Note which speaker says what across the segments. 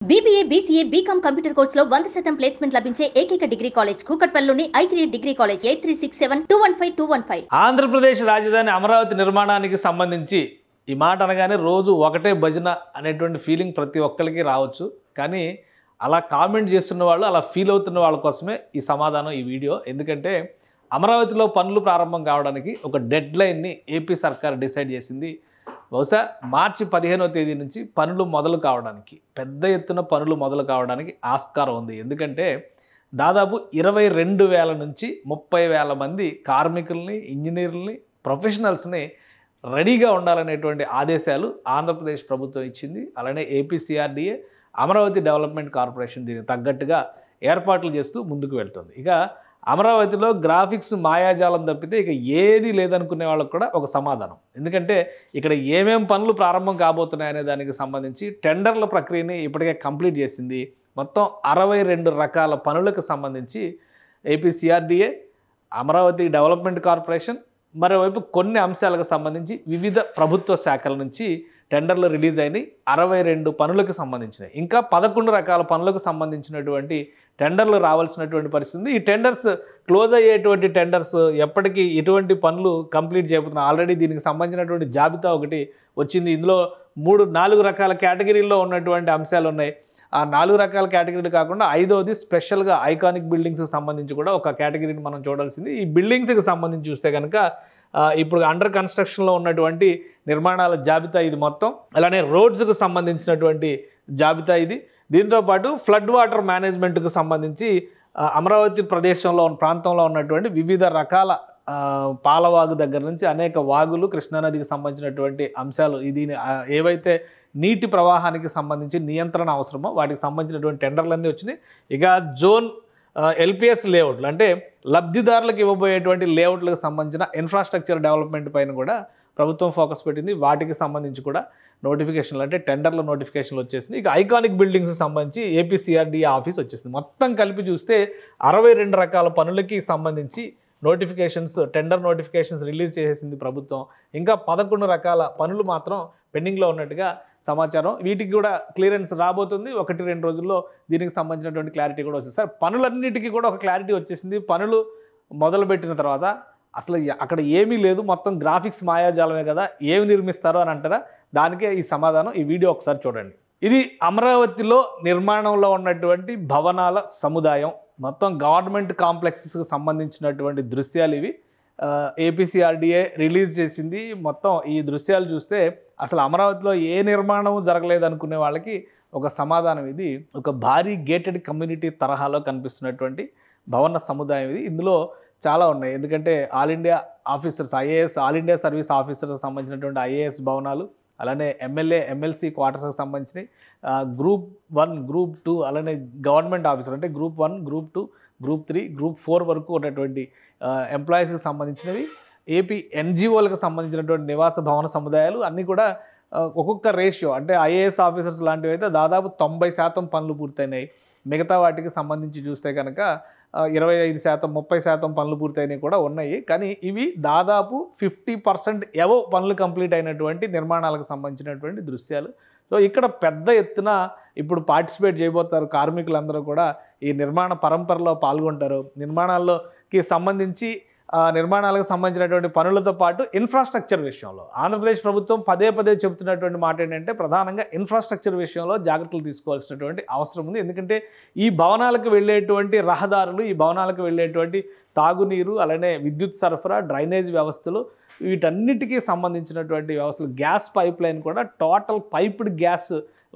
Speaker 1: BBA, BCA, BCom computer కోర్సులో 100% placement లభించే ఏకైక డిగ్రీ కాలేజ్ కూకట్పల్లిలోని I3 డిగ్రీ కాలేజ్ 8367215215.
Speaker 2: ఆంధ్రప్రదేశ్ రాజధాని అమరావతి నిర్మాణానికి సంబంధించి ఈ మాట అనగానే రోజు ఒకటే భజన అనేటువంటి ఫీలింగ్ ప్రతి ఒక్కరికి రావచ్చు. కానీ అలా కామెంట్ చేస్తున్న వాళ్ళు, అలా ఫీల్ అవుతున్న వాళ్ళ కోసమే ఈ సమాధానం, ఈ వీడియో. ఎందుకంటే అమరావతిలో పనులు ప్రారంభం కావడానికి ఒక డెడ్ లైన్ని ఏపీ సర్కార్ డిసైడ్ చేసింది. బహుశా మార్చి 15వ తేదీ నుంచి పనులు మొదలు కావడానికి, పెద్ద ఎత్తున పనులు మొదలు కావడానికి ఆస్కారం ఉంది. ఎందుకంటే దాదాపు 22,000 నుంచి 30,000 మంది కార్మికుల్ని, ఇంజనీర్లని, ప్రొఫెషనల్స్ని రెడీగా ఉండాలనేటువంటి ఆదేశాలు ఆంధ్రప్రదేశ్ ప్రభుత్వం ఇచ్చింది. అలానే ఏపీసీఆర్డీఏ, అమరావతి డెవలప్మెంట్ కార్పొరేషన్ దీనికి తగ్గట్టుగా ఏర్పాట్లు చేస్తూ ముందుకు వెళ్తుంది. ఇక అమరావతిలో గ్రాఫిక్స్ మాయాజాలం తప్పితే ఇక ఏది లేదనుకునే వాళ్ళకు కూడా ఒక సమాధానం. ఎందుకంటే ఇక్కడ ఏమేం పనులు ప్రారంభం కాబోతున్నాయనే దానికి సంబంధించి టెండర్ల ప్రక్రియని ఇప్పటికే కంప్లీట్ చేసింది. మొత్తం 62 రకాల పనులకు సంబంధించి ఏపీసీఆర్డీఏ, అమరావతి డెవలప్మెంట్ కార్పొరేషన్, మరోవైపు కొన్ని అంశాలకు సంబంధించి వివిధ ప్రభుత్వ శాఖల నుంచి టెండర్లు రిలీజ్ అయినాయి. 62 పనులకు సంబంధించినవి, ఇంకా 11 రకాల పనులకు సంబంధించినటువంటి టెండర్లు రావాల్సినటువంటి పరిస్థితి. ఈ టెండర్స్ క్లోజ్ అయ్యేటువంటి టెండర్స్ ఎప్పటికీ ఎటువంటి పనులు కంప్లీట్ చేయబోతున్నారు. ఆల్రెడీ దీనికి సంబంధించినటువంటి జాబితా ఒకటి వచ్చింది. ఇందులో 4 రకాల కేటగిరీల్లో ఉన్నటువంటి అంశాలు ఉన్నాయి. ఆ 4 రకాల కేటగిరీలు కాకుండా 5వది స్పెషల్గా ఐకానిక్ బిల్డింగ్స్కి సంబంధించి కూడా ఒక కేటగిరీని మనం చూడాల్సింది. ఈ బిల్డింగ్స్కి సంబంధించి చూస్తే కనుక ఇప్పుడు అండర్ కన్స్ట్రక్షన్లో ఉన్నటువంటి నిర్మాణాల జాబితా ఇది మొత్తం. అలానే రోడ్స్కు సంబంధించినటువంటి జాబితా ఇది. దీంతోపాటు ఫ్లడ్ వాటర్ మేనేజ్మెంట్కు సంబంధించి అమరావతి ప్రదేశంలో ప్రాంతంలో ఉన్నటువంటి వివిధ రకాల పాలవాగు దగ్గర నుంచి అనేక వాగులు, కృష్ణానదికి సంబంధించినటువంటి అంశాలు, ఇది ఏవైతే నీటి ప్రవాహానికి సంబంధించి నియంత్రణ అవసరమో వాటికి సంబంధించినటువంటి టెండర్లన్నీ వచ్చినాయి. ఇక జోన్ ఎల్పిఎస్ లేఅవుట్లు అంటే లబ్ధిదారులకు ఇవ్వబోయేటువంటి లేఅవుట్లకు సంబంధించిన ఇన్ఫ్రాస్ట్రక్చర్ డెవలప్మెంట్ పైన కూడా ప్రభుత్వం ఫోకస్ పెట్టింది. వాటికి సంబంధించి కూడా నోటిఫికేషన్లు అంటే టెండర్ల నోటిఫికేషన్లు వచ్చేసింది. ఇక ఐకానిక్ బిల్డింగ్స్కి సంబంధించి ఏపీసీఆర్డీఏ ఆఫీస్ వచ్చేసింది. మొత్తం కలిపి చూస్తే 62 రకాల పనులకి సంబంధించి నోటిఫికేషన్స్, టెండర్ నోటిఫికేషన్స్ రిలీజ్ చేసేసింది ప్రభుత్వం. ఇంకా 11 రకాల పనులు మాత్రం పెండింగ్లో ఉన్నట్టుగా సమాచారం. వీటికి కూడా క్లియరెన్స్ రాబోతుంది. 1-2 రోజుల్లో దీనికి సంబంధించినటువంటి క్లారిటీ కూడా వచ్చింది. సార్, పనులన్నిటికీ కూడా ఒక క్లారిటీ వచ్చేసింది. పనులు మొదలుపెట్టిన తర్వాత అసలు అక్కడ ఏమీ లేదు, మొత్తం గ్రాఫిక్స్ మాయాజాలమే కదా, ఏమి నిర్మిస్తారో అని అంటారా? దానికే ఈ సమాధానం. ఈ వీడియో ఒకసారి చూడండి. ఇది అమరావతిలో నిర్మాణంలో ఉన్నటువంటి భవనాల సముదాయం, మొత్తం గవర్నమెంట్ కాంప్లెక్సెస్కి సంబంధించినటువంటి దృశ్యాలు ఇవి. ఏపీసీఆర్డీఏ రిలీజ్ చేసింది. మొత్తం ఈ దృశ్యాలు చూస్తే అసలు అమరావతిలో ఏ నిర్మాణం జరగలేదు అనుకునే వాళ్ళకి ఒక సమాధానం. ఇది ఒక భారీ గేటెడ్ కమ్యూనిటీ తరహాలో కనిపిస్తున్నటువంటి భవన సముదాయం ఇది. ఇందులో చాలా ఉన్నాయి. ఎందుకంటే all India officers, IAS, all India service ఆఫీసర్స్కి సంబంధించినటువంటి ఐఏఎస్ భవనాలు, అలానే ఎమ్మెల్యే, ఎమ్మెల్సీ క్వార్టర్స్కి సంబంధించినవి, గ్రూప్ 1, గ్రూప్ 2, అలానే గవర్నమెంట్ ఆఫీసర్ అంటే గ్రూప్ 1, గ్రూప్ 2, గ్రూప్ 3, గ్రూప్ 4 వరకు ఉన్నటువంటి ఎంప్లాయీస్కి సంబంధించినవి, ఏపీ ఎన్జిఓలకు సంబంధించినటువంటి నివాస భవన సముదాయాలు అన్నీ కూడా ఒక్కొక్క రేషియో అంటే ఐఏఎస్ ఆఫీసర్స్ లాంటివి అయితే దాదాపు 90% పనులు పూర్తయినాయి. మిగతా వాటికి సంబంధించి చూస్తే కనుక 25%, 30% పనులు పూర్తయినవి కూడా ఉన్నాయి. కానీ ఇవి దాదాపు 50% ఎవో పనులు కంప్లీట్ అయినటువంటి నిర్మాణాలకు సంబంధించినటువంటి దృశ్యాలు. సో ఇక్కడ పెద్ద ఎత్తున ఇప్పుడు పార్టిసిపేట్ చేయబోతారు కార్మికులందరూ కూడా. ఈ నిర్మాణ పరంపరలో పాల్గొంటారు. నిర్మాణాల్లోకి సంబంధించి నిర్మాణాలకు సంబంధించినటువంటి పనులతో పాటు ఇన్ఫ్రాస్ట్రక్చర్ విషయంలో ఆంధ్రప్రదేశ్ ప్రభుత్వం పదే చెబుతున్నటువంటి మాట ఏంటంటే ప్రధానంగా ఇన్ఫ్రాస్ట్రక్చర్ విషయంలో జాగ్రత్తలు తీసుకోవాల్సినటువంటి అవసరం ఉంది. ఎందుకంటే ఈ భవనాలకు వెళ్ళేటువంటి రహదారులు, ఈ భవనాలకు వెళ్ళేటువంటి తాగునీరు, అలానే విద్యుత్ సరఫరా, డ్రైనేజ్ వ్యవస్థలు, వీటన్నిటికీ సంబంధించినటువంటి వ్యవస్థలు, గ్యాస్ పైప్ లైన్ కూడా టోటల్ పైప్డ్ గ్యాస్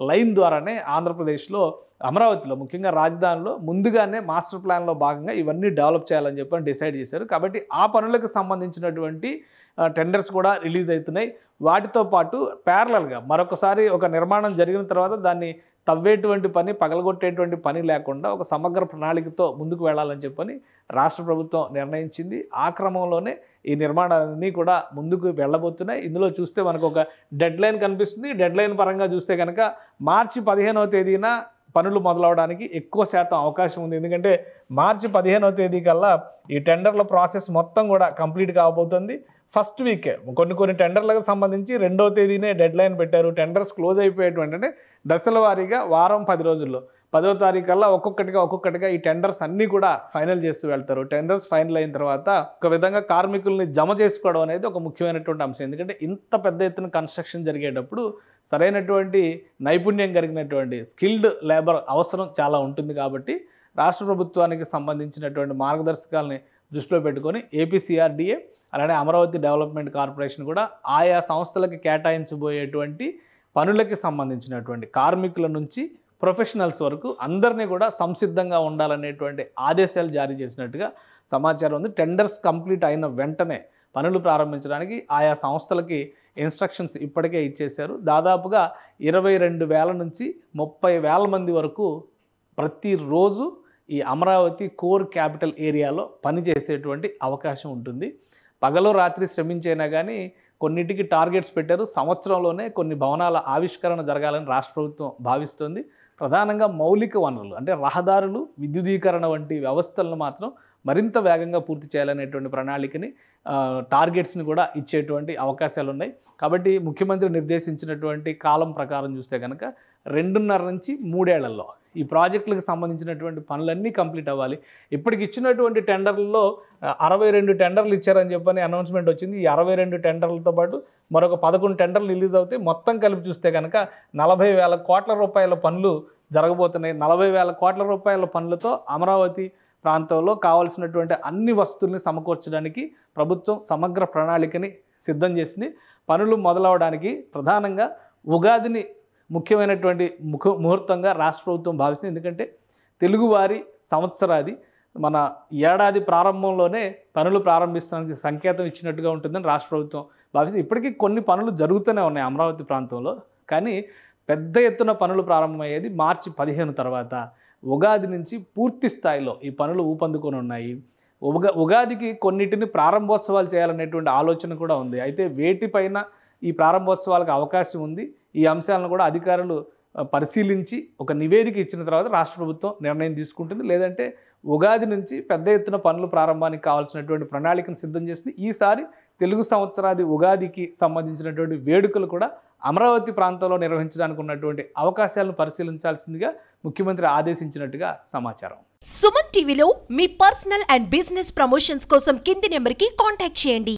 Speaker 2: లైన్ ద్వారానే ఆంధ్రప్రదేశ్లో, అమరావతిలో ముఖ్యంగా రాజధానిలో ముందుగానే మాస్టర్ ప్లాన్లో భాగంగా ఇవన్నీ డెవలప్ చేయాలని చెప్పి డిసైడ్ చేశారు. కాబట్టి ఆ పనులకు సంబంధించినటువంటి టెండర్స్ కూడా రిలీజ్ అవుతున్నాయి. వాటితో పాటు ప్యారలల్గా మరొకసారి ఒక నిర్మాణం జరిగిన తర్వాత దాన్ని తవ్వేటువంటి పని, పగలగొట్టేటువంటి పని లేకుండా ఒక సమగ్ర ప్రణాళికతో ముందుకు వెళ్ళాలని చెప్పని రాష్ట్ర ప్రభుత్వం నిర్ణయించింది. ఆ క్రమంలోనే ఈ నిర్మాణాలన్నీ కూడా ముందుకు వెళ్ళబోతున్నాయి. ఇందులో చూస్తే మనకు ఒక డెడ్ లైన్ కనిపిస్తుంది. డెడ్ లైన్ పరంగా చూస్తే కనుక మార్చి 15వ తేదీన పనులు మొదలవడానికి ఎక్కువ శాతం అవకాశం ఉంది. ఎందుకంటే మార్చి 15వ తేదీ కల్లా ఈ టెండర్ల ప్రాసెస్ మొత్తం కూడా కంప్లీట్ కాబోతుంది. ఫస్ట్ వీకే కొన్ని టెండర్లకు సంబంధించి 2వ తేదీనే డెడ్ లైన్ పెట్టారు. టెండర్స్ క్లోజ్ అయిపోయేటువంటి దశల వారీగా వారం 10 రోజుల్లో 10వ తారీఖు కల్లా ఒక్కొక్కటిగా ఈ టెండర్స్ అన్నీ కూడా ఫైనల్ చేస్తూ వెళ్తారు. టెండర్స్ ఫైనల్ అయిన తర్వాత ఒక విధంగా కార్మికుల్ని జమ చేసుకోవడం అనేది ఒక ముఖ్యమైనటువంటి అంశం. ఎందుకంటే ఇంత పెద్ద ఎత్తున కన్స్ట్రక్షన్ జరిగేటప్పుడు సరైనటువంటి నైపుణ్యం కలిగినటువంటి స్కిల్డ్ లేబర్ అవసరం చాలా ఉంటుంది. కాబట్టి రాష్ట్ర ప్రభుత్వానికి సంబంధించినటువంటి మార్గదర్శకాలని దృష్టిలో పెట్టుకొని ఏపీసీఆర్డీఏ అలానే అమరావతి డెవలప్మెంట్ కార్పొరేషన్ కూడా ఆయా సంస్థలకి కేటాయించబోయేటువంటి పనులకి సంబంధించినటువంటి కార్మికుల నుంచి ప్రొఫెషనల్స్ వరకు అందరినీ కూడా సంసిద్ధంగా ఉండాలనేటువంటి ఆదేశాలు జారీ చేసినట్టుగా సమాచారం ఉంది. టెండర్స్ కంప్లీట్ అయిన వెంటనే పనులు ప్రారంభించడానికి ఆయా సంస్థలకి ఇన్స్ట్రక్షన్స్ ఇప్పటికే ఇచ్చేశారు. దాదాపుగా 22,000 నుంచి 30,000 మంది వరకు ప్రతిరోజు ఈ అమరావతి కోర్ క్యాపిటల్ ఏరియాలో పనిచేసేటువంటి అవకాశం ఉంటుంది. పగలు రాత్రి శ్రమించైనా కానీ కొన్నిటికి టార్గెట్స్ పెట్టారు. సంవత్సరంలోనే కొన్ని భవనాల ఆవిష్కరణ జరగాలని రాష్ట్ర ప్రభుత్వం భావిస్తుంది. ప్రధానంగా మౌలిక వనరులు అంటే రహదారులు, విద్యుదీకరణ వంటి వ్యవస్థలను మాత్రం మరింత వేగంగా పూర్తి చేయాలనేటువంటి ప్రణాళికని టార్గెట్స్ని కూడా ఇచ్చేటువంటి అవకాశాలు ఉన్నాయి. కాబట్టి ముఖ్యమంత్రి నిర్దేశించినటువంటి కాలం ప్రకారం చూస్తే కనుక 2.5 నుంచి 3 ఏళ్లలో ఈ ప్రాజెక్టులకు సంబంధించినటువంటి పనులన్నీ కంప్లీట్ అవ్వాలి. ఇప్పటికి ఇచ్చినటువంటి టెండర్లలో 62 టెండర్లు ఇచ్చారని చెప్పని అనౌన్స్మెంట్ వచ్చింది. ఈ 62 టెండర్లతో పాటు మరొక 11 టెండర్లు రిలీజ్ అవుతాయి. మొత్తం కలిపి చూస్తే కనుక 40,000 కోట్ల రూపాయల పనులు జరగబోతున్నాయి. 40,000 కోట్ల రూపాయల పనులతో అమరావతి ప్రాంతంలో కావాల్సినటువంటి అన్ని వస్తువుల్ని సమకూర్చడానికి ప్రభుత్వం సమగ్ర ప్రణాళికని సిద్ధం చేసింది. పనులు మొదలవడానికి ప్రధానంగా ఉగాదిని ముఖ్యమైనటువంటి ముహూర్తంగా రాష్ట్ర ప్రభుత్వం భావిస్తుంది. ఎందుకంటే తెలుగువారి సంవత్సరాది మన ఏడాది ప్రారంభంలోనే పనులు ప్రారంభిస్తానికి సంకేతం ఇచ్చినట్టుగా ఉంటుందని రాష్ట్ర ప్రభుత్వం భావిస్తుంది. ఇప్పటికీ కొన్ని పనులు జరుగుతూనే ఉన్నాయి అమరావతి ప్రాంతంలో. కానీ పెద్ద ఎత్తున పనులు ప్రారంభమయ్యేది మార్చి 15 తర్వాత. ఉగాది నుంచి పూర్తి స్థాయిలో ఈ పనులు ఊపందుకొని ఉన్నాయి. ఉగాదికి కొన్నిటిని ప్రారంభోత్సవాలు చేయాలనేటువంటి ఆలోచన కూడా ఉంది. అయితే వేటిపైన ఈ ప్రారంభోత్సవాలకు అవకాశం ఉంది, ఈ అంశాలను కూడా అధికారులు పరిశీలించి ఒక నివేదిక ఇచ్చిన తర్వాత రాష్ట్ర ప్రభుత్వం నిర్ణయం తీసుకుంటుంది. లేదంటే ఉగాది నుంచి పెద్ద ఎత్తున పనులు ప్రారంభానికి కావాల్సినటువంటి ప్రణాళికను సిద్ధం చేసింది. ఈసారి తెలుగు సంవత్సరాది ఉగాదికి సంబంధించినటువంటి వేడుకలు కూడా అమరావతి ప్రాంతంలో నిర్వహించడానికి ఉన్నటువంటి అవకాశాలను పరిశీలించాల్సిందిగా ముఖ్యమంత్రి ఆదేశించినట్టుగా సమాచారం.
Speaker 3: సుమన్ టీవీలో మీ పర్సనల్ అండ్ బిజినెస్ ప్రమోషన్స్ కోసం కింది నెంబర్కి కాంటాక్ట్ చేయండి.